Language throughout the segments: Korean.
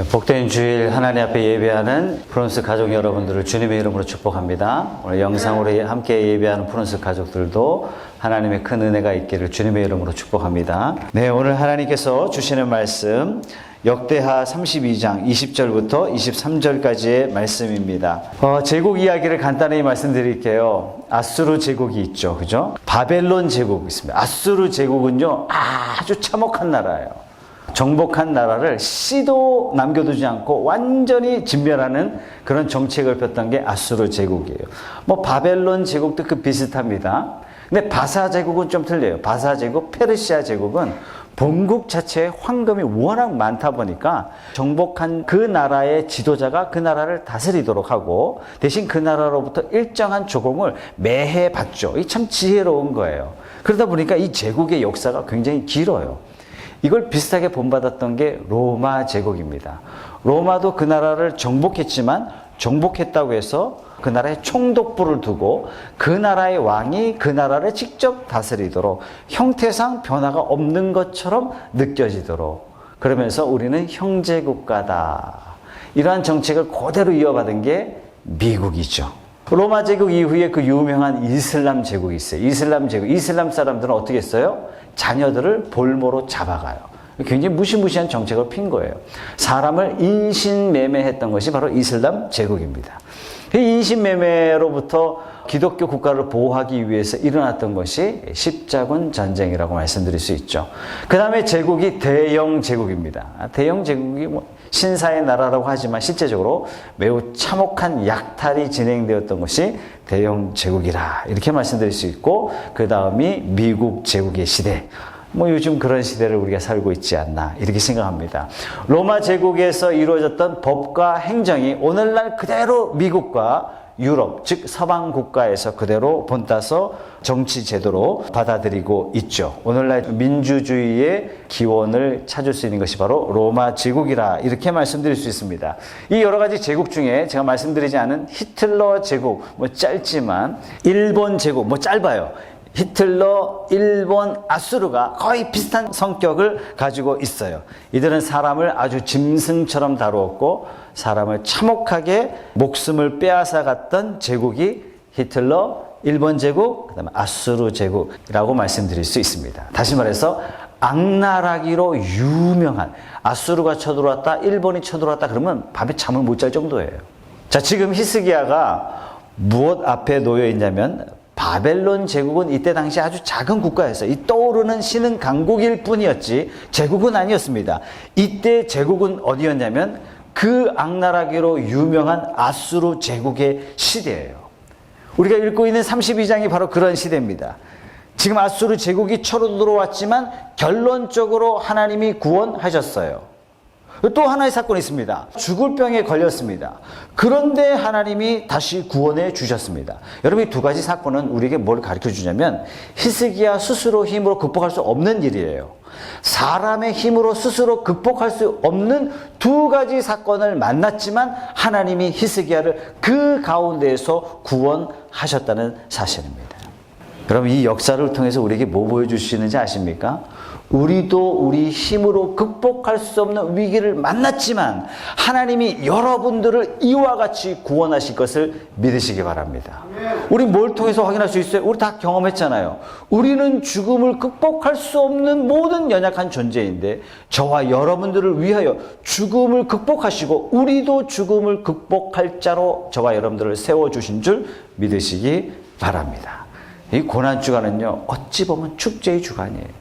복된 주일 하나님 앞에 예배하는 프론스 가족 여러분들을 주님의 이름으로 축복합니다. 오늘 영상으로 함께 예배하는 프론스 가족들도 하나님의 큰 은혜가 있기를 주님의 이름으로 축복합니다. 네, 오늘 하나님께서 주시는 말씀 역대하 32장 20절부터 23절까지의 말씀입니다. 제국 이야기를 간단히 말씀드릴게요. 아수르 제국이 있죠, 그죠? 바벨론 제국이 있습니다. 아수르 제국은요 아주 참혹한 나라예요. 정복한 나라를 씨도 남겨두지 않고 완전히 진멸하는 그런 정책을 폈던 게 아수르 제국이에요. 바벨론 제국도 비슷합니다. 근데 바사 제국은 좀 틀려요. 바사 제국, 페르시아 제국은 본국 자체에 황금이 워낙 많다 보니까 정복한 그 나라의 지도자가 그 나라를 다스리도록 하고 대신 그 나라로부터 일정한 조공을 매해 받죠. 이 참 지혜로운 거예요. 그러다 보니까 이 제국의 역사가 굉장히 길어요. 이걸 비슷하게 본받았던 게 로마 제국입니다. 로마도 그 나라를 정복했지만 정복했다고 해서 그 나라에 총독부를 두고 그 나라의 왕이 그 나라를 직접 다스리도록 형태상 변화가 없는 것처럼 느껴지도록 그러면서 우리는 형제국가다. 이러한 정책을 그대로 이어받은 게 미국이죠. 로마 제국 이후에 그 유명한 이슬람 제국이 있어요. 이슬람 제국. 이슬람 사람들은 어떻게 했어요? 자녀들을 볼모로 잡아가요. 굉장히 무시무시한 정책을 핀 거예요. 사람을 인신매매했던 것이 바로 이슬람 제국입니다. 이 인신매매로부터 기독교 국가를 보호하기 위해서 일어났던 것이 십자군 전쟁이라고 말씀드릴 수 있죠. 그 다음에 제국이 대영 제국입니다. 대영 제국이 신사의 나라라고 하지만 실제적으로 매우 참혹한 약탈이 진행되었던 것이 대영 제국이라 이렇게 말씀드릴 수 있고, 그 다음이 미국 제국의 시대. 요즘 그런 시대를 우리가 살고 있지 않나 이렇게 생각합니다. 로마 제국에서 이루어졌던 법과 행정이 오늘날 그대로 미국과 유럽, 즉 서방 국가에서 그대로 본따서 정치 제도로 받아들이고 있죠. 오늘날 민주주의의 기원을 찾을 수 있는 것이 바로 로마 제국이라 이렇게 말씀드릴 수 있습니다. 이 여러 가지 제국 중에 제가 말씀드리지 않은 히틀러 제국, 짧지만 일본 제국, 짧아요. 히틀러, 일본, 아수르가 거의 비슷한 성격을 가지고 있어요. 이들은 사람을 아주 짐승처럼 다루었고 사람을 참혹하게 목숨을 빼앗아갔던 제국이 히틀러, 일본 제국, 그 다음에 아수르 제국이라고 말씀드릴 수 있습니다. 다시 말해서 악나라기로 유명한, 아수르가 쳐들어왔다, 일본이 쳐들어왔다 그러면 밤에 잠을 못 잘 정도예요. 자, 지금 히스기야가 무엇 앞에 놓여 있냐면 바벨론 제국은 이때 당시 아주 작은 국가였어요. 이 떠오르는 신흥 강국일 뿐이었지 제국은 아니었습니다. 이때 제국은 어디였냐면 그 악나라기로 유명한 아수르 제국의 시대예요. 우리가 읽고 있는 32장이 바로 그런 시대입니다. 지금 아수르 제국이 쳐로 들어왔지만 결론적으로 하나님이 구원하셨어요. 또 하나의 사건이 있습니다. 죽을 병에 걸렸습니다. 그런데 하나님이 다시 구원해 주셨습니다. 여러분, 이 두 가지 사건은 우리에게 뭘 가르쳐 주냐면 히스기야 스스로 힘으로 극복할 수 없는 일이에요. 사람의 힘으로 스스로 극복할 수 없는 두 가지 사건을 만났지만 하나님이 히스기야를 그 가운데에서 구원하셨다는 사실입니다. 그럼 이 역사를 통해서 우리에게 뭐 보여주시는지 아십니까? 우리도 우리 힘으로 극복할 수 없는 위기를 만났지만 하나님이 여러분들을 이와 같이 구원하실 것을 믿으시기 바랍니다. 우리 뭘 통해서 확인할 수 있어요? 우리 다 경험했잖아요. 우리는 죽음을 극복할 수 없는 모든 연약한 존재인데 저와 여러분들을 위하여 죽음을 극복하시고 우리도 죽음을 극복할 자로 저와 여러분들을 세워주신 줄 믿으시기 바랍니다. 이 고난주간은요, 어찌 보면 축제의 주간이에요.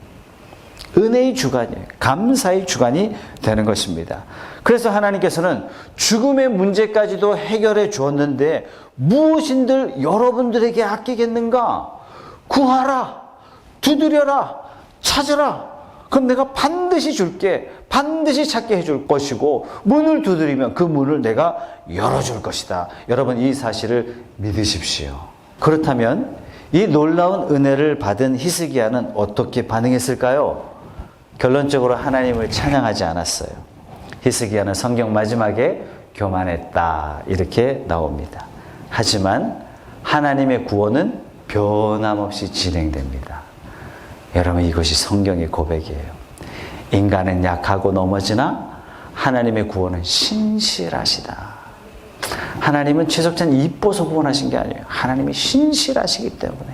은혜의 주간이에요. 감사의 주간이 되는 것입니다. 그래서 하나님께서는 죽음의 문제까지도 해결해 주었는데 무엇인들 여러분들에게 아끼겠는가? 구하라, 두드려라, 찾으라. 그럼 내가 반드시 줄게. 반드시 찾게 해줄 것이고 문을 두드리면 그 문을 내가 열어줄 것이다. 여러분, 이 사실을 믿으십시오. 그렇다면 이 놀라운 은혜를 받은 히스기야는 어떻게 반응했을까요? 결론적으로 하나님을 찬양하지 않았어요. 히스기야는 성경 마지막에 교만했다 이렇게 나옵니다. 하지만 하나님의 구원은 변함없이 진행됩니다. 여러분, 이것이 성경의 고백이에요. 인간은 약하고 넘어지나 하나님의 구원은 신실하시다. 하나님은 최석찬이 이뻐서 구원하신 게 아니에요. 하나님이 신실하시기 때문에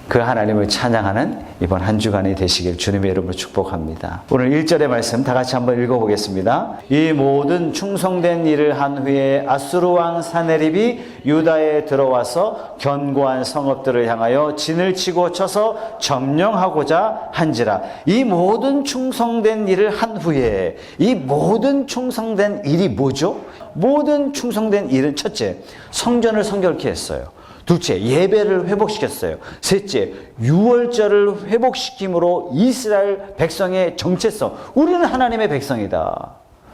그 하나님을 찬양하는 이번 한 주간이 되시길 주님의 이름으로 축복합니다. 오늘 1절의 말씀 다 같이 한번 읽어보겠습니다. 이 모든 충성된 일을 한 후에 아수르 왕 사네립이 유다에 들어와서 견고한 성읍들을 향하여 진을 치고 쳐서 점령하고자 한지라. 이 모든 충성된 일을 한 후에, 이 모든 충성된 일이 뭐죠? 모든 충성된 일은 첫째, 성전을 성결케 했어요. 둘째, 예배를 회복시켰어요. 셋째, 유월절을 회복시킴으로 이스라엘 백성의 정체성, 우리는 하나님의 백성이다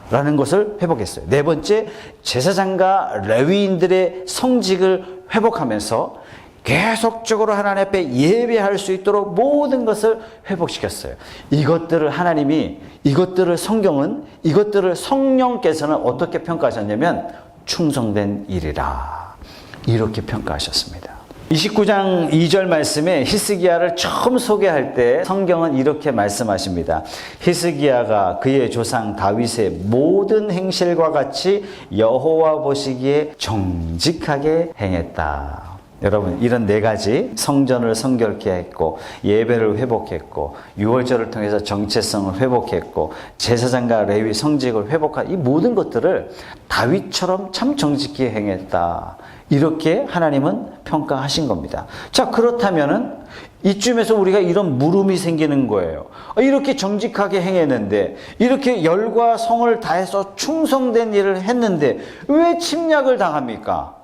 라는 것을 회복했어요. 네 번째, 제사장과 레위인들의 성직을 회복하면서 계속적으로 하나님 앞에 예배할 수 있도록 모든 것을 회복시켰어요. 이것들을 하나님이, 이것들을 성경은, 이것들을 성령께서는 어떻게 평가하셨냐면 충성된 일이라 이렇게 평가하셨습니다. 29장 2절 말씀에 히스기야를 처음 소개할 때 성경은 이렇게 말씀하십니다. 히스기야가 그의 조상 다윗의 모든 행실과 같이 여호와 보시기에 정직하게 행했다. 여러분, 이런 네 가지, 성전을 성결케 했고 예배를 회복했고 유월절을 통해서 정체성을 회복했고 제사장과 레위 성직을 회복한 이 모든 것들을 다윗처럼 참 정직히 행했다, 이렇게 하나님은 평가하신 겁니다. 자, 그렇다면은 이쯤에서 우리가 이런 물음이 생기는 거예요. 이렇게 정직하게 행했는데, 이렇게 열과 성을 다해서 충성된 일을 했는데 왜 침략을 당합니까?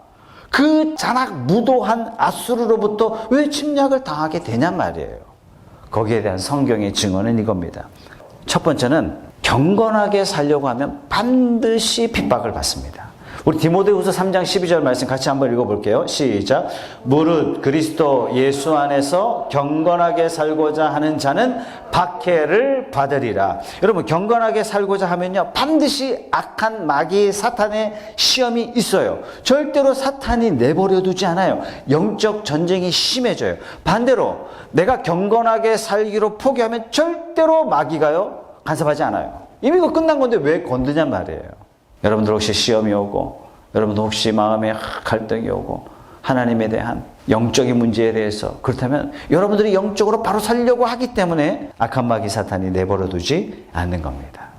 그 잔악무도한 아수르로부터 왜 침략을 당하게 되냔 말이에요. 거기에 대한 성경의 증언은 이겁니다. 첫 번째는 경건하게 살려고 하면 반드시 핍박을 받습니다. 우리 디모데후서 3장 12절 말씀 같이 한번 읽어볼게요. 시작. 무릇 그리스도 예수 안에서 경건하게 살고자 하는 자는 박해를 받으리라. 여러분, 경건하게 살고자 하면요, 반드시 악한 마귀 사탄의 시험이 있어요. 절대로 사탄이 내버려 두지 않아요. 영적 전쟁이 심해져요. 반대로 내가 경건하게 살기로 포기하면 절대로 마귀가요 간섭하지 않아요. 이미 이거 끝난 건데 왜 건드냔 말이에요. 여러분들 혹시 시험이 오고, 여러분들 혹시 마음에 갈등이 오고, 하나님에 대한 영적인 문제에 대해서, 그렇다면 여러분들이 영적으로 바로 살려고 하기 때문에 악한 마귀 사탄이 내버려 두지 않는 겁니다.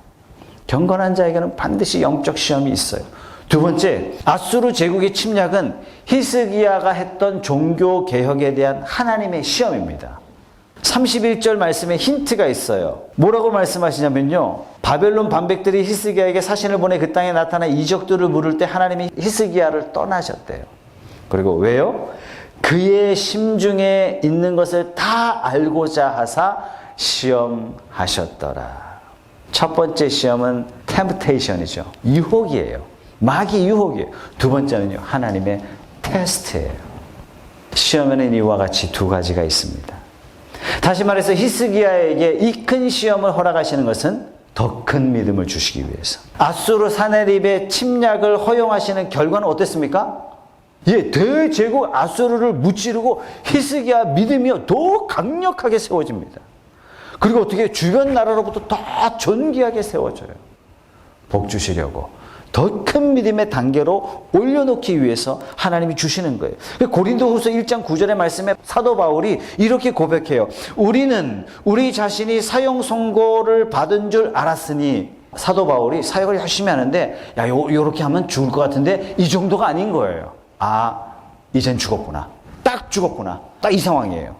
경건한 자에게는 반드시 영적 시험이 있어요. 두 번째, 아수르 제국의 침략은 히스기야가 했던 종교 개혁에 대한 하나님의 시험입니다. 31절 말씀에 힌트가 있어요. 뭐라고 말씀하시냐면요, 바벨론 반백들이 히스기야에게 사신을 보내 그 땅에 나타난 이적들을 물을 때 하나님이 히스기야를 떠나셨대요. 그리고 왜요? 그의 심중에 있는 것을 다 알고자 하사 시험하셨더라. 첫 번째 시험은 temptation이죠. 유혹이에요. 마귀 유혹이에요. 두 번째는요, 하나님의 테스트예요. 시험에는 이와 같이 두 가지가 있습니다. 다시 말해서 히스기야에게 이 큰 시험을 허락하시는 것은 더 큰 믿음을 주시기 위해서. 아수르 사네립의 침략을 허용하시는 결과는 어땠습니까? 예, 대제국 아수르를 무찌르고 히스기야 믿음이 더 강력하게 세워집니다. 그리고 어떻게 주변 나라로부터 더 존귀하게 세워져요. 복 주시려고 더 큰 믿음의 단계로 올려놓기 위해서 하나님이 주시는 거예요. 고린도후서 1장 9절의 말씀에 사도 바울이 이렇게 고백해요. 우리는 우리 자신이 사형 선고를 받은 줄 알았으니, 사도 바울이 사역을 열심히 하는데 야, 요렇게 하면 죽을 것 같은데 이 정도가 아닌 거예요. 아, 이젠 죽었구나. 딱 죽었구나. 딱 이 상황이에요.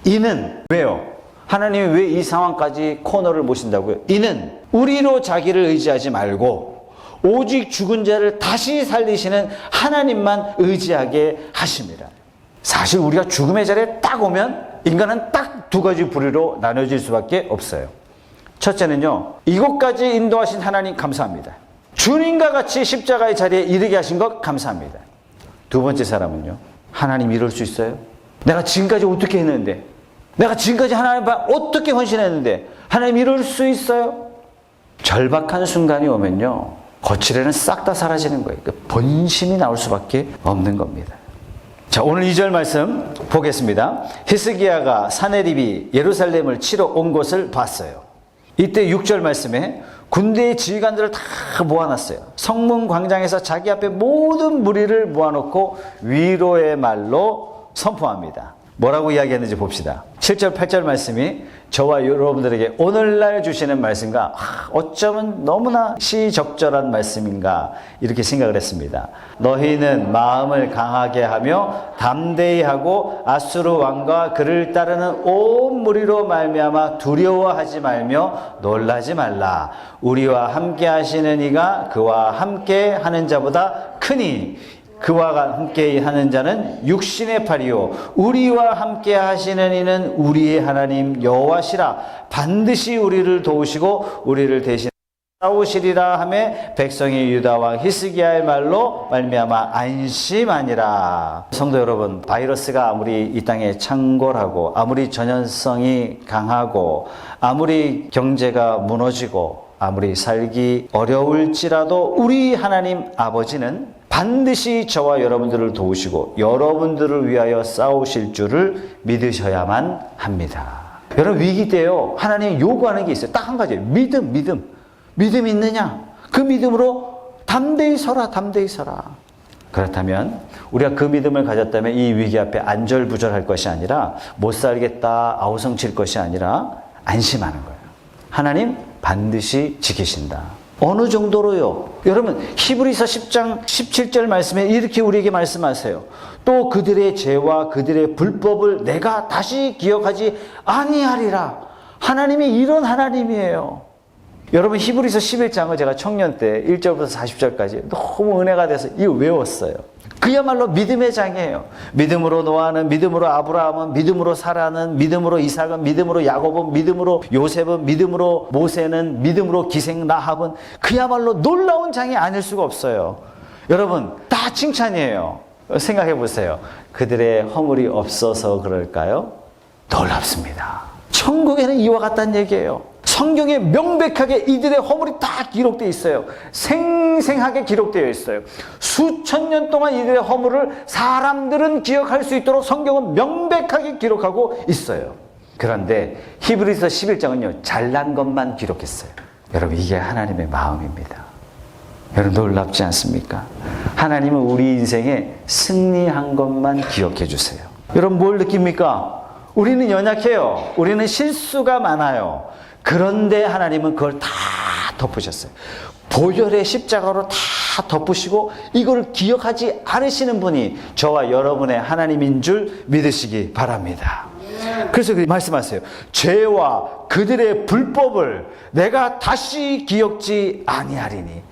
이는 왜요? 하나님이 왜 이 상황까지 코너를 모신다고요? 이는 우리로 자기를 의지하지 말고 오직 죽은 자를 다시 살리시는 하나님만 의지하게 하십니다. 사실 우리가 죽음의 자리에 딱 오면 인간은 딱 두 가지 부류로 나눠질 수밖에 없어요. 첫째는요, 이곳까지 인도하신 하나님 감사합니다. 주님과 같이 십자가의 자리에 이르게 하신 것 감사합니다. 두 번째 사람은요, 하나님 이럴 수 있어요? 내가 지금까지 어떻게 했는데, 내가 지금까지 하나님 앞에 어떻게 헌신했는데 하나님 이럴 수 있어요? 절박한 순간이 오면요, 거칠에는 싹 다 사라지는 거예요. 번심이 나올 수밖에 없는 겁니다. 자, 오늘 2절 말씀 보겠습니다. 히스기야가 사네립이 예루살렘을 치러 온 것을 봤어요. 이때 6절 말씀에 군대의 지휘관들을 다 모아놨어요. 성문 광장에서 자기 앞에 모든 무리를 모아놓고 위로의 말로 선포합니다. 뭐라고 이야기했는지 봅시다. 7절 8절 말씀이 저와 여러분들에게 오늘날 주시는 말씀과 어쩌면 너무나 시적절한 말씀인가 이렇게 생각을 했습니다. 너희는 마음을 강하게 하며 담대히 하고 아수르 왕과 그를 따르는 온 무리로 말미암아 두려워하지 말며 놀라지 말라. 우리와 함께 하시는 이가 그와 함께 하는 자보다 크니 그와 함께 하는 자는 육신의 팔이요 우리와 함께 하시는 이는 우리의 하나님 여호와시라. 반드시 우리를 도우시고 우리를 대신 싸우시리라 하며 백성이 유다 왕 히스기야의 말로 말미암아 안심하니라. 성도 여러분, 바이러스가 아무리 이 땅에 창궐하고 아무리 전염성이 강하고 아무리 경제가 무너지고 아무리 살기 어려울지라도 우리 하나님 아버지는 반드시 저와 여러분들을 도우시고 여러분들을 위하여 싸우실 줄을 믿으셔야만 합니다. 여러분, 위기 때요 하나님이 요구하는 게 있어요. 딱 한 가지예요. 믿음이 있느냐? 그 믿음으로 담대히 서라. 담대히 서라. 그렇다면 우리가 그 믿음을 가졌다면 이 위기 앞에 안절부절할 것이 아니라 못 살겠다 아우성칠 것이 아니라 안심하는 거예요. 하나님 반드시 지키신다. 어느 정도로요? 여러분, 히브리서 10장 17절 말씀에 이렇게 우리에게 말씀하세요. 또 그들의 죄와 그들의 불법을 내가 다시 기억하지 아니하리라. 하나님이 이런 하나님이에요. 여러분, 히브리서 11장을 제가 청년 때 1절부터 40절까지 너무 은혜가 돼서 이거 외웠어요. 그야말로 믿음의 장이에요. 믿음으로 노아는, 믿음으로 아브라함은, 믿음으로 사라는, 믿음으로 이삭은, 믿음으로 야곱은, 믿음으로 요셉은, 믿음으로 모세는, 믿음으로 기생 라합은 그야말로 놀라운 장이 아닐 수가 없어요. 여러분, 다 칭찬이에요. 생각해 보세요. 그들의 허물이 없어서 그럴까요? 놀랍습니다. 천국에는 이와 같다는 얘기예요. 성경에 명백하게 이들의 허물이 다 기록되어 있어요. 생생하게 기록되어 있어요. 수천 년 동안 이들의 허물을 사람들은 기억할 수 있도록 성경은 명백하게 기록하고 있어요. 그런데 히브리서 11장은요 잘난 것만 기록했어요. 여러분, 이게 하나님의 마음입니다. 여러분, 놀랍지 않습니까? 하나님은 우리 인생에 승리한 것만 기억해 주세요. 여러분, 뭘 느낍니까? 우리는 연약해요. 우리는 실수가 많아요. 그런데 하나님은 그걸 다 덮으셨어요. 보혈의 십자가로 다 덮으시고 이걸 기억하지 않으시는 분이 저와 여러분의 하나님인 줄 믿으시기 바랍니다. 그래서 말씀하세요. 죄와 그들의 불법을 내가 다시 기억지 아니하리니.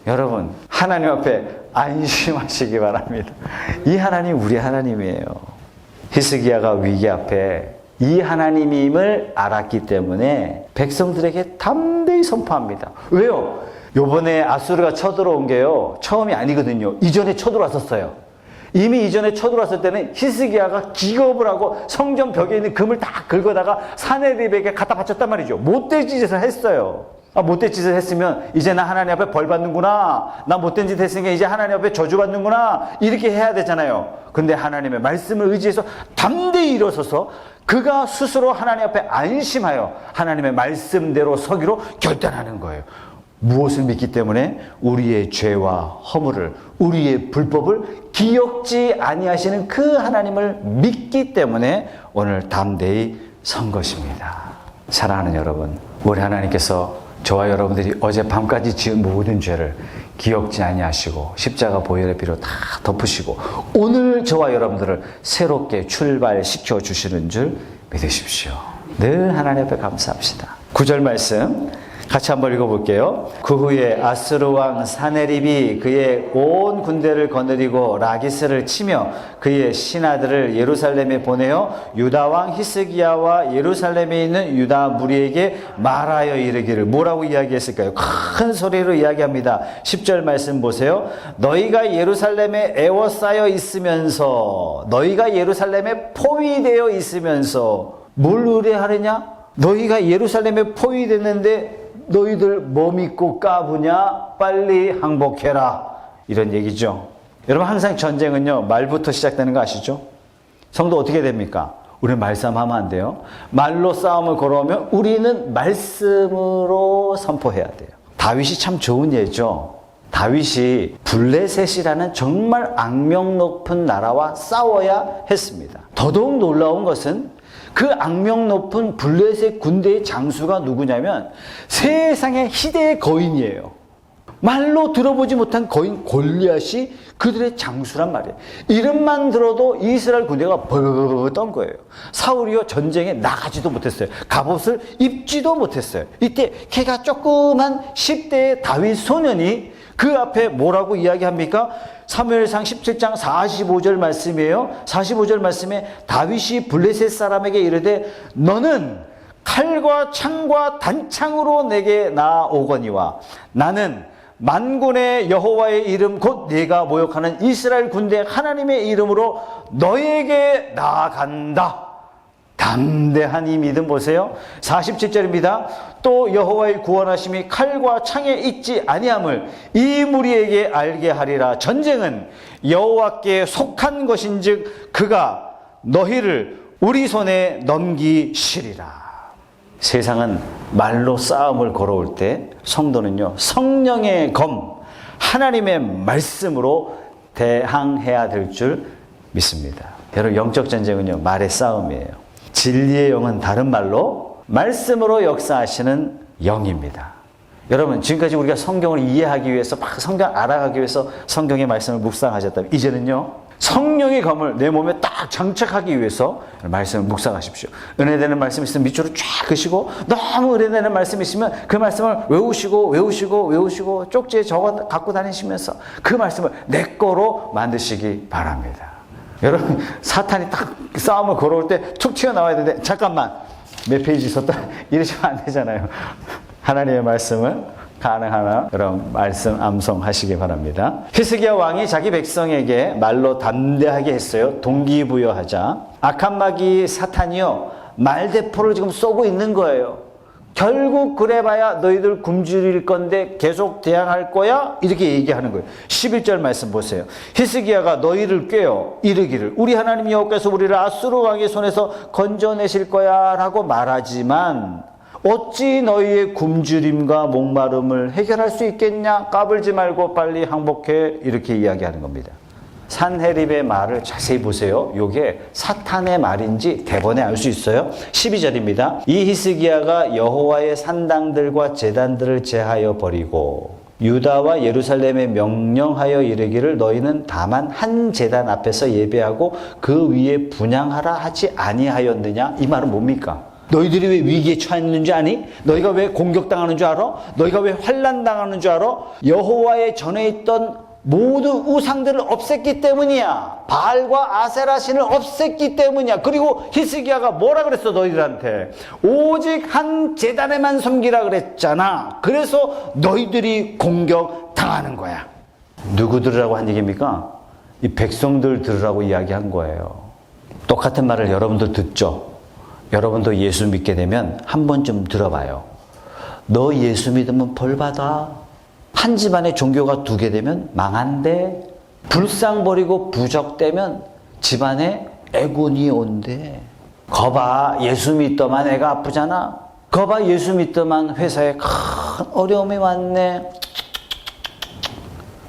여러분, 하나님 앞에 안심하시기 바랍니다. 이 하나님 우리 하나님이에요. 히스기야가 위기 앞에 이 하나님임을 알았기 때문에 백성들에게 담대히 선포합니다. 왜요? 요번에 아수르가 쳐들어온 게요 처음이 아니거든요. 이전에 쳐들어왔었어요. 이미 이전에 쳐들어왔을 때는 히스기야가 기겁을 하고 성전 벽에 있는 금을 다 긁어다가 사내립에게 갖다 바쳤단 말이죠. 못된 짓을 했어요. 못된 짓을 했으면 이제 나 하나님 앞에 벌 받는구나, 나 못된 짓 했으니까 이제 하나님 앞에 저주 받는구나, 이렇게 해야 되잖아요. 근데 하나님의 말씀을 의지해서 담대히 일어서서 그가 스스로 하나님 앞에 안심하여 하나님의 말씀대로 서기로 결단하는 거예요. 무엇을 믿기 때문에? 우리의 죄와 허물을, 우리의 불법을 기억지 아니하시는 그 하나님을 믿기 때문에 오늘 담대히 선 것입니다. 사랑하는 여러분, 우리 하나님께서 저와 여러분들이 어젯밤까지 지은 모든 죄를 기억지 아니하시고 십자가 보혈의 피로 다 덮으시고 오늘 저와 여러분들을 새롭게 출발시켜 주시는 줄 믿으십시오. 늘 하나님 앞에 감사합시다. 9절 말씀 같이 한번 읽어볼게요. 그 후에 아스루 왕 사네립이 그의 온 군대를 거느리고 라기스를 치며 그의 신하들을 예루살렘에 보내어 유다 왕 히스기야와 예루살렘에 있는 유다 무리에게 말하여 이르기를. 뭐라고 이야기했을까요? 큰 소리로 이야기합니다. 10절 말씀 보세요. 너희가 예루살렘에 에워싸여 있으면서, 너희가 예루살렘에 포위되어 있으면서 뭘 의뢰하느냐? 너희가 예루살렘에 포위됐는데 너희들 뭐 믿고 까부냐? 빨리 항복해라. 이런 얘기죠. 여러분, 항상 전쟁은요 말부터 시작되는 거 아시죠? 성도 어떻게 됩니까? 우리는 말싸움하면 안 돼요. 말로 싸움을 걸어오면 우리는 말씀으로 선포해야 돼요. 다윗이 참 좋은 예죠. 다윗이 블레셋이라는 정말 악명 높은 나라와 싸워야 했습니다. 더더욱 놀라운 것은 그 악명 높은 블레셋 군대의 장수가 누구냐면 세상의 희대의 거인이에요. 말로 들어보지 못한 거인 골리앗이 그들의 장수란 말이에요. 이름만 들어도 이스라엘 군대가 벌벌 떤 거예요. 사울이요 전쟁에 나가지도 못했어요. 갑옷을 입지도 못했어요. 이때 걔가 조그만 10대의 다윗 소년이 그 앞에 뭐라고 이야기합니까? 사무엘상 17장 45절 말씀이에요. 45절 말씀에 다윗이 블레셋 사람에게 이르되 너는 칼과 창과 단창으로 내게 나아오거니와 나는 만군의 여호와의 이름 곧 네가 모욕하는 이스라엘 군대 하나님의 이름으로 너에게 나아간다. 담대한 이 믿음 보세요. 47절입니다. 또 여호와의 구원하심이 칼과 창에 있지 아니함을 이 무리에게 알게 하리라. 전쟁은 여호와께 속한 것인즉 그가 너희를 우리 손에 넘기시리라. 세상은 말로 싸움을 걸어올 때 성도는요 성령의 검 하나님의 말씀으로 대항해야 될 줄 믿습니다. 여러분 영적 전쟁은요 말의 싸움이에요. 진리의 영은 다른 말로 말씀으로 역사하시는 영입니다. 여러분 지금까지 우리가 성경을 이해하기 위해서 막 성경 알아가기 위해서 성경의 말씀을 묵상하셨다면 이제는요 성령의 검을 내 몸에 딱 장착하기 위해서 말씀을 묵상하십시오. 은혜되는 말씀 있으면 밑으로 쫙 그시고 너무 은혜되는 말씀 있으면 그 말씀을 외우시고 쪽지에 적어 갖고 다니시면서 그 말씀을 내 거로 만드시기 바랍니다. 여러분 사탄이 딱 싸움을 걸어올 때 툭 튀어나와야 되는데 잠깐만 몇 페이지 썼다 이러시면 안 되잖아요. 하나님의 말씀을 가능하나 그런 말씀 암송하시기 바랍니다. 히스기야 왕이 자기 백성에게 말로 담대하게 했어요. 동기부여하자. 악한 마귀 사탄이요 말대포를 지금 쏘고 있는 거예요. 결국 그래봐야 너희들 굶주릴 건데 계속 대항할 거야? 이렇게 얘기하는 거예요. 11절 말씀 보세요. 히스기야가 너희를 꾀어 이르기를 우리 하나님 여호와께서 우리를 아수르 왕의 손에서 건져내실 거야 라고 말하지만 어찌 너희의 굶주림과 목마름을 해결할 수 있겠냐? 까불지 말고 빨리 항복해. 이렇게 이야기하는 겁니다. 산헤립의 말을 자세히 보세요. 이게 사탄의 말인지 대번에 알 수 있어요. 12절입니다. 이 히스기야가 여호와의 산당들과 제단들을 제하여 버리고 유다와 예루살렘에 명령하여 이르기를 너희는 다만 한 제단 앞에서 예배하고 그 위에 분향하라 하지 아니하였느냐? 이 말은 뭡니까? 너희들이 왜 위기에 처했는 줄 아니? 너희가 왜 공격당하는 줄 알아? 너희가 왜 환난당하는 줄 알아? 여호와의 전에 있던 모든 우상들을 없앴기 때문이야. 바알과 아세라 신을 없앴기 때문이야. 그리고 히스기야가 뭐라 그랬어 너희들한테? 오직 한 제단에만 섬기라 그랬잖아. 그래서 너희들이 공격당하는 거야. 누구 들으라고 한 얘기입니까? 이 백성들 들으라고 이야기한 거예요. 똑같은 말을 여러분들 듣죠? 여러분도 예수 믿게 되면 한 번쯤 들어봐요. 너 예수 믿으면 벌 받아. 한 집안에 종교가 2개 되면 망한대. 불상 버리고 부적되면 집안에 애군이 온대. 거봐 예수 믿더만 애가 아프잖아. 거봐 예수 믿더만 회사에 큰 어려움이 왔네.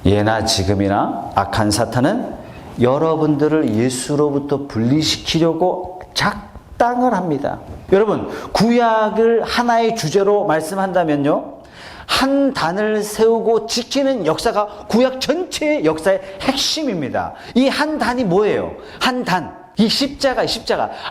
예나 지금이나 악한 사탄은 여러분들을 예수로부터 분리시키려고 작당을 합니다. 여러분 구약을 하나의 주제로 말씀한다면요 한 단을 세우고 지키는 역사가 구약 전체의 역사의 핵심입니다. 이 한 단이 뭐예요? 한 단. 이 십자가.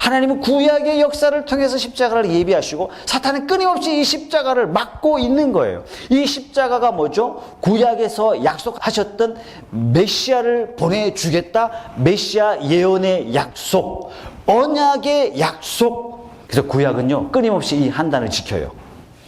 하나님은 구약의 역사를 통해서 십자가를 예비하시고 사탄은 끊임없이 이 십자가를 막고 있는 거예요. 이 십자가가 뭐죠? 구약에서 약속하셨던 메시아를 보내주겠다. 메시아 예언의 약속. 언약의 약속. 그래서 구약은요 끊임없이 이 한 단을 지켜요.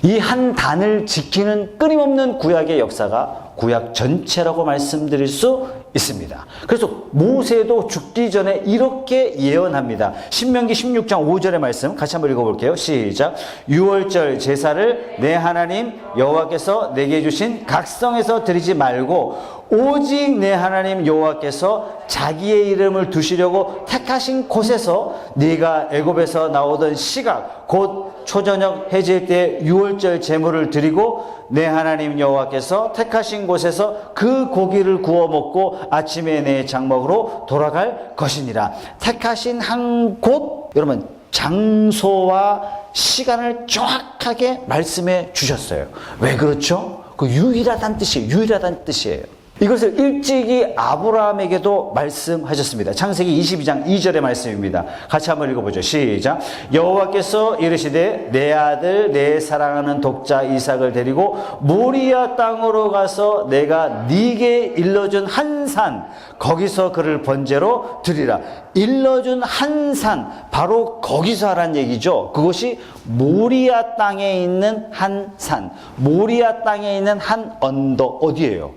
이 한 단을 지키는 끊임없는 구약의 역사가 구약 전체라고 말씀드릴 수 있습니다. 그래서 모세도 죽기 전에 이렇게 예언합니다. 신명기 16장 5절의 말씀 같이 한번 읽어볼게요. 시작. 유월절 제사를 내 하나님 여호와께서 내게 주신 각성에서 드리지 말고 오직 내 하나님 여호와께서 자기의 이름을 두시려고 택하신 곳에서 네가 애굽에서 나오던 시각 곧 초저녁 해질 때 유월절 제물을 드리고 내 하나님 여호와께서 택하신 곳에서 그 고기를 구워 먹고 아침에 내 장막으로 돌아갈 것이니라. 택하신 한 곳, 여러분 장소와 시간을 정확하게 말씀해 주셨어요. 왜 그렇죠? 그 유일하다는 뜻이에요. 유일하다는 뜻이에요. 이것을 일찍이 아브라함에게도 말씀하셨습니다. 창세기 22장 2절의 말씀입니다. 같이 한번 읽어보죠. 시작. 여호와께서 이르시되 내 아들 내 사랑하는 독자 이삭을 데리고 모리아 땅으로 가서 내가 네게 일러준 한 산 거기서 그를 번제로 드리라. 일러준 한 산 바로 거기서 하라는 얘기죠. 그것이 모리아 땅에 있는 한 산, 모리아 땅에 있는 한 언덕. 어디예요?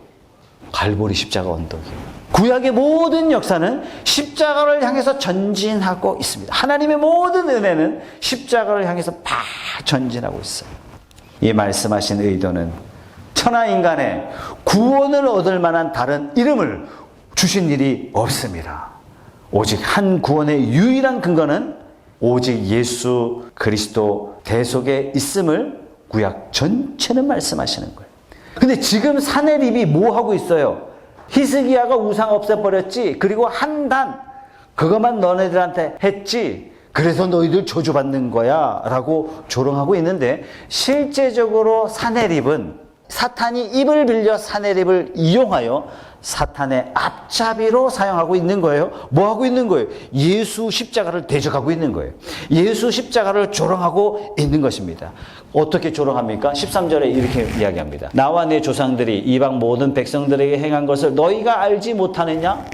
갈보리 십자가 언덕이에요. 구약의 모든 역사는 십자가를 향해서 전진하고 있습니다. 하나님의 모든 은혜는 십자가를 향해서 다 전진하고 있어요. 이 말씀하신 의도는 천하 인간의 구원을 얻을 만한 다른 이름을 주신 일이 없습니다. 오직 한 구원의 유일한 근거는 오직 예수 그리스도 대속에 있음을 구약 전체는 말씀하시는 거예요. 근데 지금 사내립이 뭐 하고 있어요? 히스기야가 우상 없애버렸지. 그리고 한 단 그것만 너네들한테 했지. 그래서 너희들 저주받는 거야 라고 조롱하고 있는데, 실제적으로 사내립은 사탄이 입을 빌려 사내립을 이용하여 사탄의 앞잡이로 사용하고 있는 거예요. 뭐 하고 있는 거예요? 예수 십자가를 대적하고 있는 거예요. 예수 십자가를 조롱하고 있는 것입니다. 어떻게 조롱합니까? 13절에 이렇게 이야기합니다. 나와 내 조상들이 이방 모든 백성들에게 행한 것을 너희가 알지 못하느냐?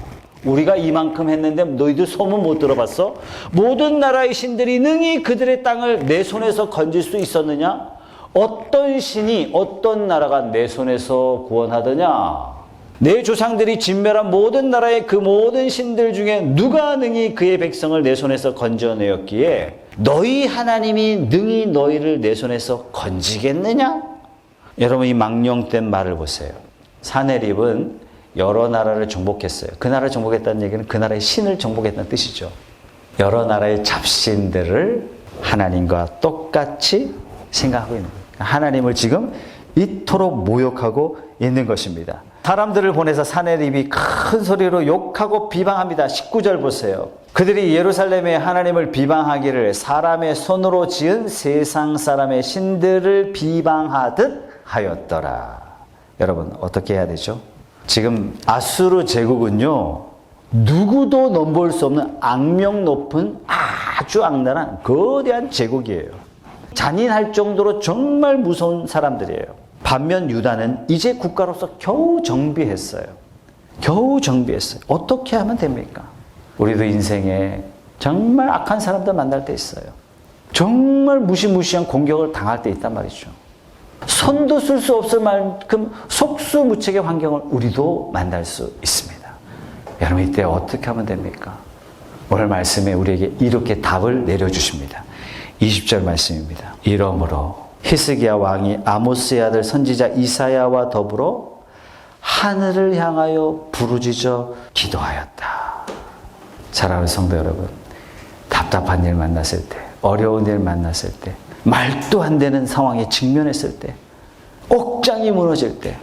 우리가 이만큼 했는데 너희들 소문 못 들어봤어? 모든 나라의 신들이 능히 그들의 땅을 내 손에서 건질 수 있었느냐? 어떤 신이 어떤 나라가 내 손에서 구원하더냐? 내 조상들이 진멸한 모든 나라의 그 모든 신들 중에 누가 능히 그의 백성을 내 손에서 건져내었기에 너희 하나님이 능히 너희를 내 손에서 건지겠느냐? 여러분, 이 망령된 말을 보세요. 사내립은 여러 나라를 정복했어요. 그 나라를 정복했다는 얘기는 그 나라의 신을 정복했다는 뜻이죠. 여러 나라의 잡신들을 하나님과 똑같이 생각하고 있는 거예요. 하나님을 지금 이토록 모욕하고 있는 것입니다. 사람들을 보내서 사내립이 큰 소리로 욕하고 비방합니다. 19절 보세요. 그들이 예루살렘에 하나님을 비방하기를 사람의 손으로 지은 세상 사람의 신들을 비방하듯 하였더라. 여러분, 어떻게 해야 되죠? 지금 아수르 제국은요, 누구도 넘볼 수 없는 악명 높은 아주 악랄한 거대한 제국이에요. 잔인할 정도로 정말 무서운 사람들이에요. 반면 유다는 이제 국가로서 겨우 정비했어요. 겨우 정비했어요. 어떻게 하면 됩니까? 우리도 인생에 정말 악한 사람들 만날 때 있어요. 정말 무시무시한 공격을 당할 때 있단 말이죠. 손도 쓸 수 없을 만큼 속수무책의 환경을 우리도 만날 수 있습니다. 여러분, 이때 어떻게 하면 됩니까? 오늘 말씀에 우리에게 이렇게 답을 내려주십니다. 20절 말씀입니다. 이러므로 히스기야 왕이 아모스의 아들 선지자 이사야와 더불어 하늘을 향하여 부르짖어 기도하였다. 사랑하는 성도 여러분, 답답한 일 만났을 때, 어려운 일 만났을 때, 말도 안 되는 상황에 직면했을 때, 억장이 무너질 때,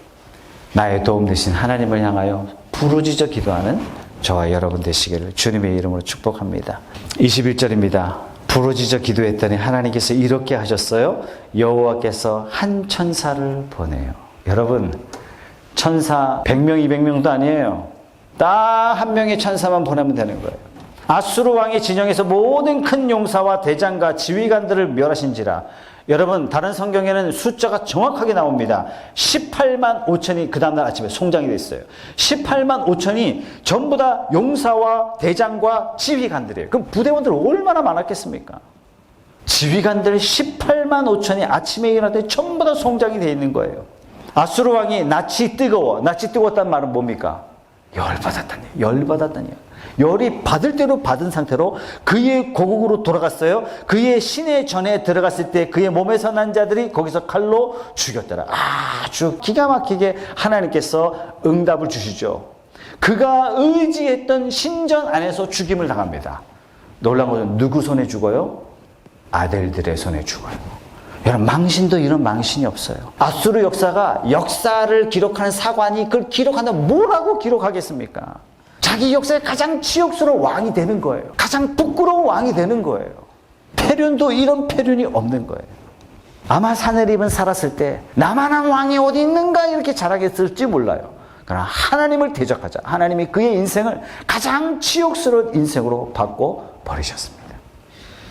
나의 도움 되신 하나님을 향하여 부르짖어 기도하는 저와 여러분 되시기를 주님의 이름으로 축복합니다. 21절입니다. 부르짖어 기도했더니 하나님께서 이렇게 하셨어요. 여호와께서 한 천사를 보내요. 여러분, 천사 100명, 200명도 아니에요. 딱 한 명의 천사만 보내면 되는 거예요. 아수르 왕의 진영에서 모든 큰 용사와 대장과 지휘관들을 멸하신지라. 여러분, 다른 성경에는 숫자가 정확하게 나옵니다. 18만 5천이 그 다음날 아침에 송장이 됐어요. 18만 5천이 전부 다 용사와 대장과 지휘관들이에요. 그럼 부대원들 얼마나 많았겠습니까? 지휘관들 18만 5천이 아침에 일어날 때 전부 다 송장이 되어 있는 거예요. 아수르 왕이 낯이 뜨거웠다는 말은 뭡니까? 열받았다니. 열이 받을 대로 받은 상태로 그의 고국으로 돌아갔어요. 그의 신의 전에 들어갔을 때 그의 몸에서 난 자들이 거기서 칼로 죽였더라. 아주 기가 막히게 하나님께서 응답을 주시죠. 그가 의지했던 신전 안에서 죽임을 당합니다. 놀라운 것은 누구 손에 죽어요? 아들들의 손에 죽어요. 여러분, 망신도 이런 망신이 없어요. 아수르 역사를 기록하는 사관이 그걸 기록한다면 뭐라고 기록하겠습니까? 자기 역사에 가장 치욕스러운 왕이 되는 거예요. 가장 부끄러운 왕이 되는 거예요. 패륜도 이런 패륜이 없는 거예요. 아마 사내립은 살았을 때 나만한 왕이 어디 있는가 이렇게 자랑했을지 몰라요. 그러나 하나님을 대적하자 하나님이 그의 인생을 가장 치욕스러운 인생으로 바꿔 버리셨습니다.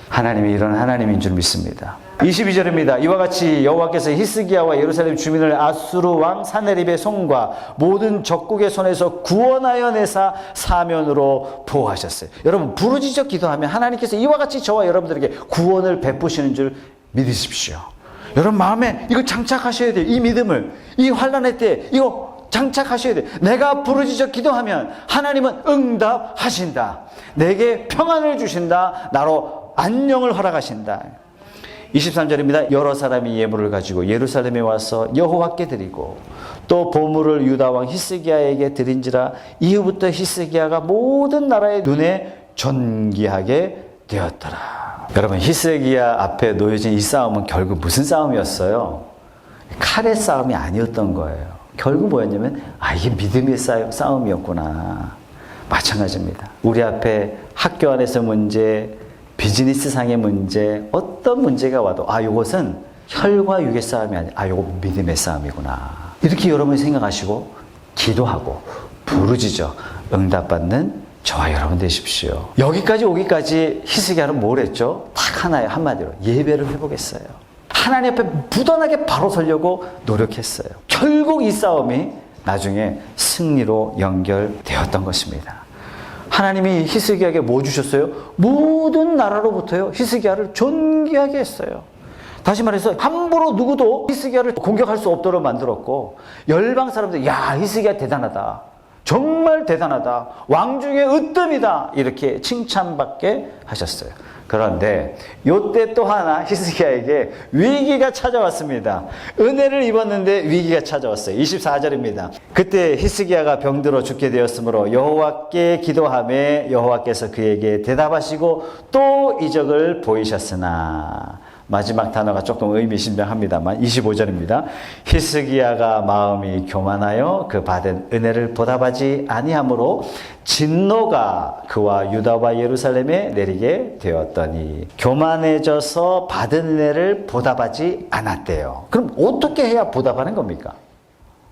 하나님이 이런 하나님인 줄 믿습니다. 22절입니다. 이와 같이 여호와께서 히스기야와 예루살렘 주민을 아수르 왕 사네립의 손과 모든 적국의 손에서 구원하여 내사 사면으로 보호하셨어요. 여러분, 부르짖어 기도하면 하나님께서 이와 같이 저와 여러분들에게 구원을 베푸시는 줄 믿으십시오. 여러분 마음에 이거 장착하셔야 돼요. 이 믿음을, 이 환난의 때 이거 장착하셔야 돼요. 내가 부르짖어 기도하면 하나님은 응답하신다. 내게 평안을 주신다. 나로 안녕을 허락하신다. 23절입니다. 여러 사람이 예물을 가지고 예루살렘에 와서 여호와께 드리고 또 보물을 유다 왕 히스기야에게 드린지라. 이후부터 히스기야가 모든 나라의 눈에 존귀하게 되었더라. 여러분, 히스기야 앞에 놓여진 이 싸움은 결국 무슨 싸움이었어요? 칼의 싸움이 아니었던 거예요. 결국 뭐였냐면 이게 믿음의 싸움이었구나. 마찬가지입니다. 우리 앞에 학교 안에서 문제, 비즈니스상의 문제, 어떤 문제가 와도 이것은 혈과 육의 싸움이 아니라 이거 믿음의 싸움이구나. 이렇게 여러분이 생각하시고 기도하고 부르짖어 응답받는 저와 여러분 되십시오. 여기까지 오기까지 히스기야는 뭘 했죠? 딱 하나의 한마디로 예배를 회복했어요. 하나님 앞에 무던하게 바로 서려고 노력했어요. 결국 이 싸움이 나중에 승리로 연결되었던 것입니다. 하나님이 히스기야에게 뭐 주셨어요? 모든 나라로부터요 히스기야를 존귀하게 했어요. 다시 말해서 함부로 누구도 히스기야를 공격할 수 없도록 만들었고, 열방 사람들 야 히스기야 대단하다, 정말 대단하다, 왕 중에 으뜸이다 이렇게 칭찬받게 하셨어요. 그런데 요때 또 하나 히스기야에게 위기가 찾아왔습니다. 은혜를 입었는데 위기가 찾아왔어요. 24절입니다. 그때 히스기야가 병들어 죽게 되었으므로 여호와께 기도하매 여호와께서 그에게 대답하시고 또 이적을 보이셨으나. 마지막 단어가 조금 의미심장합니다만 25절입니다. 히스기야가 마음이 교만하여 그 받은 은혜를 보답하지 아니하므로 진노가 그와 유다와 예루살렘에 내리게 되었더니. 교만해져서 받은 은혜를 보답하지 않았대요. 그럼 어떻게 해야 보답하는 겁니까?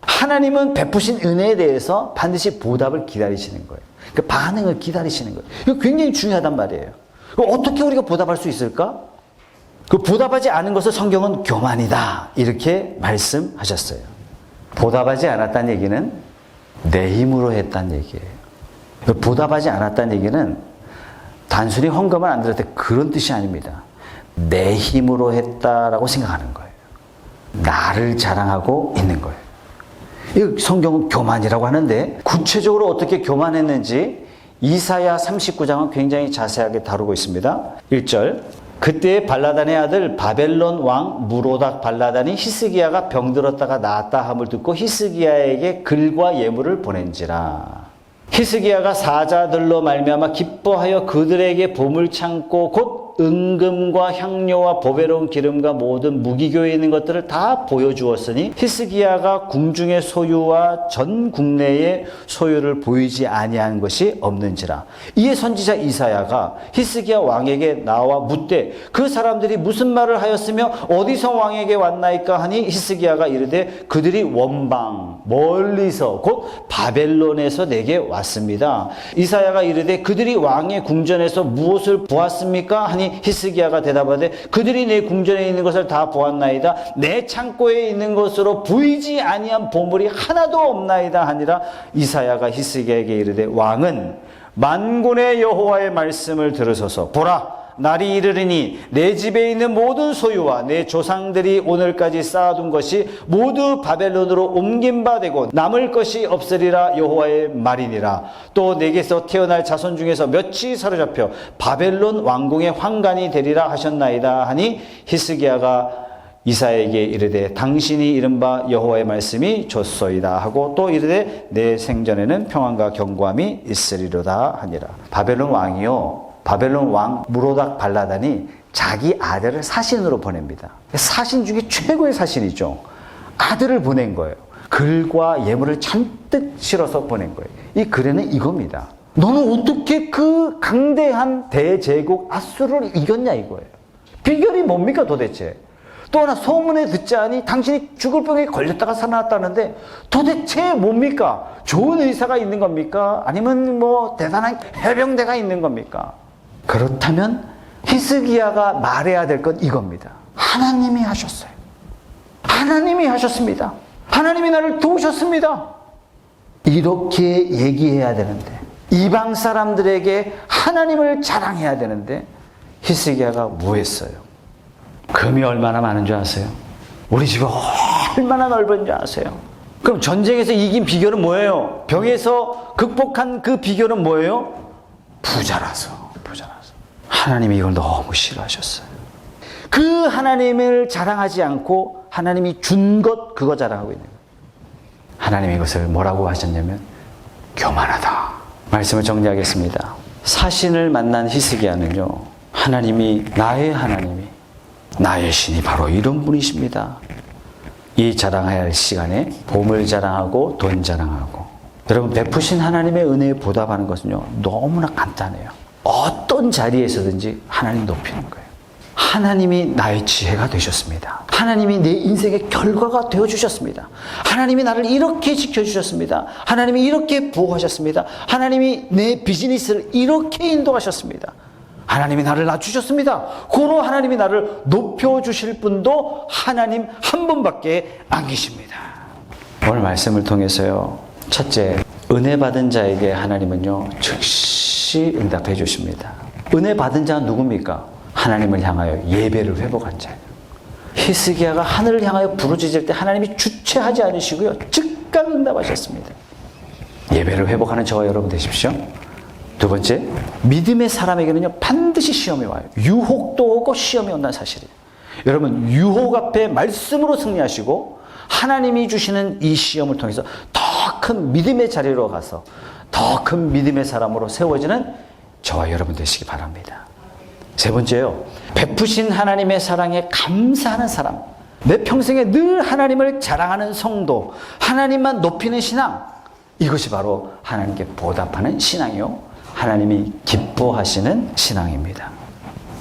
하나님은 베푸신 은혜에 대해서 반드시 보답을 기다리시는 거예요. 그 반응을 기다리시는 거예요. 이거 굉장히 중요하단 말이에요. 어떻게 우리가 보답할 수 있을까? 그 보답하지 않은 것을 성경은 교만이다 이렇게 말씀하셨어요. 보답하지 않았다는 얘기는 내 힘으로 했다는 얘기예요. 보답하지 않았다는 얘기는 단순히 헌금을 안 드릴 때 그런 뜻이 아닙니다. 내 힘으로 했다라고 생각하는 거예요. 나를 자랑하고 있는 거예요. 이 성경은 교만이라고 하는데 구체적으로 어떻게 교만했는지 이사야 39장은 굉장히 자세하게 다루고 있습니다. 1절. 그때 발라단의 아들 바벨론 왕 무로닥 발라단이 히스기야가 병들었다가 나았다 함을 듣고 히스기야에게 글과 예물을 보낸지라. 히스기야가 사자들로 말미암아 기뻐하여 그들에게 보물 창고 곧 은금과 향료와 보배로운 기름과 모든 무기교에 있는 것들을 다 보여주었으니 히스기야가 궁중의 소유와 전 국내의 소유를 보이지 아니한 것이 없는지라. 이에 선지자 이사야가 히스기야 왕에게 나와 묻되 그 사람들이 무슨 말을 하였으며 어디서 왕에게 왔나이까 하니 히스기야가 이르되 그들이 원방 멀리서 곧 바벨론에서 내게 왔습니다. 이사야가 이르되 그들이 왕의 궁전에서 무엇을 보았습니까 하니 히스기야가 대답하되 그들이 내 궁전에 있는 것을 다 보았나이다. 내 창고에 있는 것으로 보이지 아니한 보물이 하나도 없나이다 하니라. 이사야가 히스기야에게 이르되 왕은 만군의 여호와의 말씀을 들으소서. 보라, 날이 이르리니 내 집에 있는 모든 소유와 내 조상들이 오늘까지 쌓아둔 것이 모두 바벨론으로 옮긴 바 되고 남을 것이 없으리라 여호와의 말이니라. 또 내게서 태어날 자손 중에서 몇이 사로잡혀 바벨론 왕궁의 환관이 되리라 하셨나이다 하니 히스기야가 이사야에게 이르되 당신이 이른바 여호와의 말씀이 좋소이다 하고 또 이르되 내 생전에는 평안과 견고함이 있으리로다 하니라. 바벨론 왕이요, 바벨론 왕 무로닥 발라단이 자기 아들을 사신으로 보냅니다. 사신 중에 최고의 사신이죠. 아들을 보낸 거예요. 글과 예물을 잔뜩 실어서 보낸 거예요. 이 글에는 이겁니다. 너는 어떻게 그 강대한 대제국 아수르를 이겼냐 이거예요. 비결이 뭡니까 도대체? 또 하나 소문에 듣자니 당신이 죽을 병에 걸렸다가 살아났다는데 도대체 뭡니까? 좋은 의사가 있는 겁니까? 아니면 뭐 대단한 해병대가 있는 겁니까? 그렇다면 히스기야가 말해야 될 건 이겁니다. 하나님이 하셨어요. 하나님이 하셨습니다. 하나님이 나를 도우셨습니다. 이렇게 얘기해야 되는데, 이방 사람들에게 하나님을 자랑해야 되는데 히스기야가 뭐 했어요? 금이 얼마나 많은 줄 아세요? 우리 집이 얼마나 넓은 줄 아세요? 그럼 전쟁에서 이긴 비결은 뭐예요? 병에서 극복한 그 비결은 뭐예요? 부자라서. 하나님이 이걸 너무 싫어하셨어요. 그 하나님을 자랑하지 않고 하나님이 준 것, 그거 자랑하고 있는 거예요. 하나님이 이것을 뭐라고 하셨냐면 교만하다. 말씀을 정리하겠습니다. 사신을 만난 히스기야는요, 하나님이, 나의 하나님이, 나의 신이 바로 이런 분이십니다. 이 자랑해야 할 시간에 보물 자랑하고 돈 자랑하고, 여러분 베푸신 하나님의 은혜에 보답하는 것은요 너무나 간단해요. 어떤 자리에서든지 하나님 높이는 거예요. 하나님이 나의 지혜가 되셨습니다. 하나님이 내 인생의 결과가 되어주셨습니다. 하나님이 나를 이렇게 지켜주셨습니다. 하나님이 이렇게 보호하셨습니다. 하나님이 내 비즈니스를 이렇게 인도하셨습니다. 하나님이 나를 낮추셨습니다. 고로 하나님이 나를 높여주실 분도 하나님 한 분밖에 안 계십니다. 오늘 말씀을 통해서요, 첫째, 은혜 받은 자에게 하나님은요 즉시 응답해 주십니다. 은혜 받은 자는 누굽니까? 하나님을 향하여 예배를 회복한 자예요. 히스기야가 하늘을 향하여 부르짖을 때 하나님이 주체하지 않으시고요 즉각 응답하셨습니다. 예배를 회복하는 저와 여러분 되십시오. 두 번째, 믿음의 사람에게는요 반드시 시험이 와요. 유혹도 오고 시험이 온다는 사실이에요. 여러분, 유혹 앞에 말씀으로 승리하시고 하나님이 주시는 이 시험을 통해서 더 큰 믿음의 자리로 가서 더 큰 믿음의 사람으로 세워지는 저와 여러분 되시기 바랍니다. 세 번째요, 베푸신 하나님의 사랑에 감사하는 사람, 내 평생에 늘 하나님을 자랑하는 성도, 하나님만 높이는 신앙, 이것이 바로 하나님께 보답하는 신앙이요 하나님이 기뻐하시는 신앙입니다.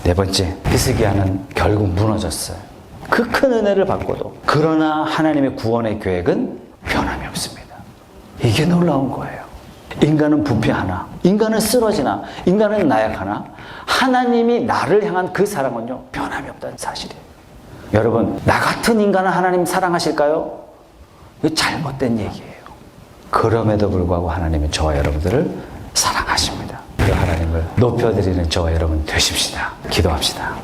네 번째, 히스기야는 결국 무너졌어요. 그 큰 은혜를 받고도. 그러나 하나님의 구원의 계획은 변함이 없습니다. 이게 놀라운 거예요. 인간은 부패하나, 인간은 쓰러지나, 인간은 나약하나 하나님이 나를 향한 그 사랑은요 변함이 없다는 사실이에요. 여러분, 나 같은 인간은 하나님 사랑하실까요? 이거 잘못된 얘기예요. 그럼에도 불구하고 하나님은 저와 여러분들을 사랑하십니다. 그 하나님을 높여드리는 저와 여러분 되십시다. 기도합시다.